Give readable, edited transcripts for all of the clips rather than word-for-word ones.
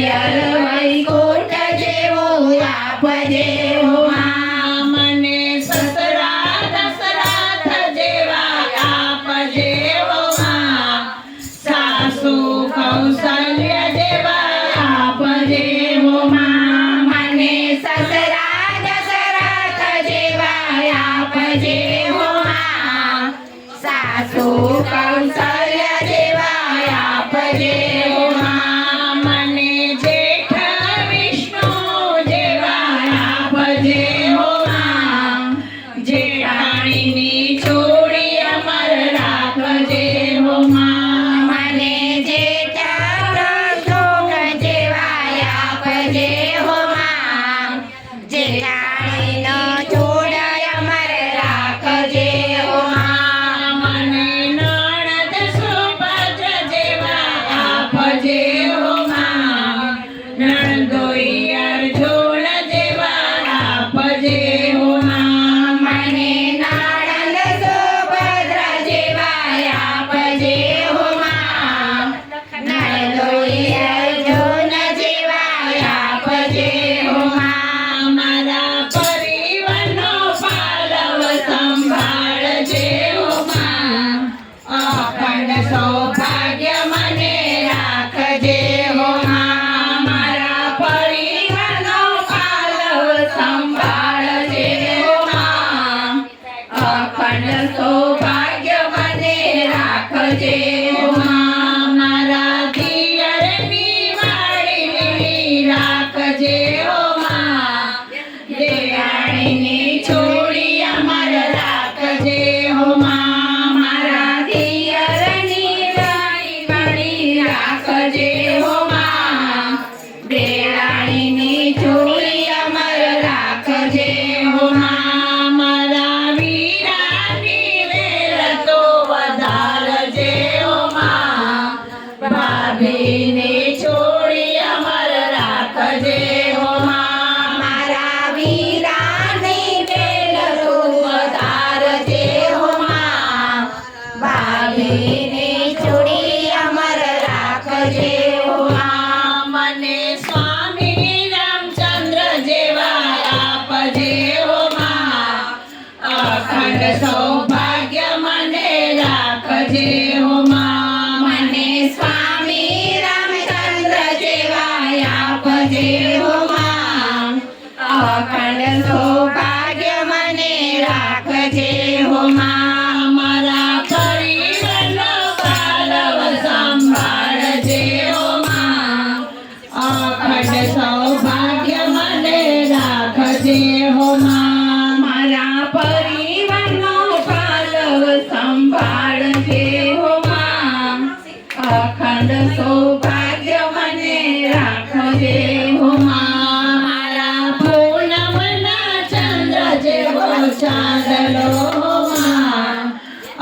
પિયર વૈકુંઠ જેવો આપજે હો માં મને સસરા દશરથ જેવા આપજે હો માં સાસુ કૌશલ્ય જેવા આપજે હો માં મને સસરા દશરથ જેવા આપજે હો માં સાસુ કૌશલ્ય જેવા આપજે હો માં મને જેઠ વિષ્ણુ જેવા આપજે હો માં જેઠાણીની જોડી અમર રાખજે હો માં મને જેઠ પ્રસંગ જેવા આપજે હો માં જેઠાણીનો જોડ અમર રાખજે હો માં મને નણંદ સુભદ્ર જેવા આપજે હો માં નણંદોઈ અર્જુન જેવા આપજે હો માં મને નણંદ સુભદ્ર જેવા આપજે હો માં નણંદોઈ અર્જુન જેવા આપજે હો માં મારા પરિવારનો પાલવ સંભાળજે હો માં અખંડ સૌભાગ્ય મને રાખજે હો માં મારા પરિવારનો પાલવ સંભાળજે હો માં અખંડ સૌભાગ્ય મને રાખજે હો માં મારા દિયરની વાડીની રાખજે હો માં દેરાણીની જોડી અમર રાખજે હો માં મારા દિયરની વાડી રાખજે હો માં દેરાણીની જોડી અમર રાખજે હો માં મારા વીરાની વેલ તો વધારજે હો માં ભાભીની જોડી અમર રાખજે હો માં મારા વીરાની વેલ તો વધારજે હો માં ભાભીની જોડી અમર રાખજે હો માં મને સ્વામી રામચંદ્ર જેવા આપજે હો માં અખંડ સૌભાગ્ય મને રાખજે હો માં મને સ્વામી રામચંદ્ર જેવા આપજે હો માં અખંડ સૌભાગ્ય મને રાખજે હો માં મારા પરિવારનો પાલવ સંભાળજે હો માં અખંડ સૌભાગ્ય મને રાખજે હો માં મારા પરિવારનો પાલવ સંભાળજે હો માં અખંડ સૌભાગ્ય મને રાખજે હો માં મારા પૂનમના ચંદ્ર જેવો ચાંદલો હો માં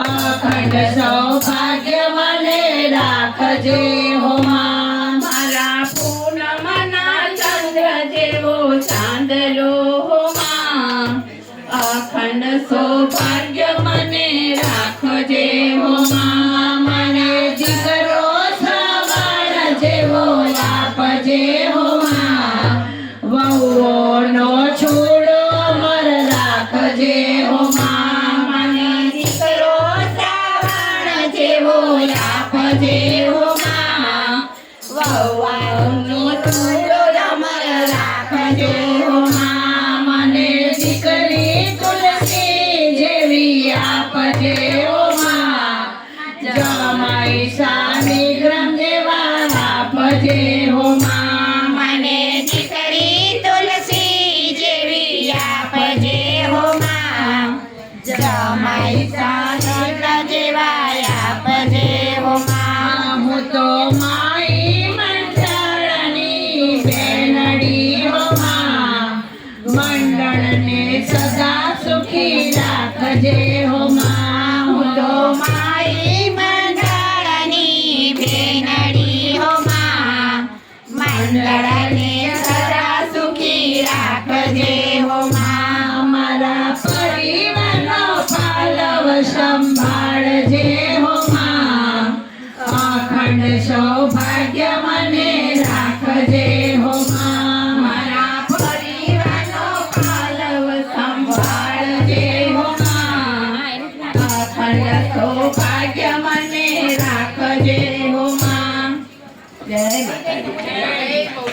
અખંડ સૌભાગ્ય મને રાખજે હો માં મારા પૂનમના ચંદ્ર જેવો ચાંદલો હો માં અખંડ સૌભાગ્ય મને રાખજે હો માં મને દીકરો સવાળ જેવો આપજે હો માં વહુઓનો છોડો અમર રાખજે હો માં મને દીકરો સવાળ જેવો આપજે હો માં વહુઓનો છોડો અમર રાખજે હો માં મને દીકરી તુલસી જેવી આપજે હો માં જમાઈ શાલિગ્રામ જેવા આપજે હો માં મને દીકરી તુલસી જેવી આપજે હો માં જમાઈ શાલિગ્રામ જેવા આપજે હો માં હું તો માઈ મંડળની બેનડી હો માં મંડળને સદા સુખી રાખજે હો માં હું તો માઈ મંડળની બેનડી હો માં મંડળને સદા સુખી રાખજે હો માં મારા પરિવારનો પાલવ સંભાળજે હો માં અખંડ સૌભાગ્ય મને રાખજે રાખજે હો માં મારા પરિવારનો પાલવ સંભાળજે હો માં અખંડ સૌભાગ્ય મને રાખજે હો માં જય માતાજી.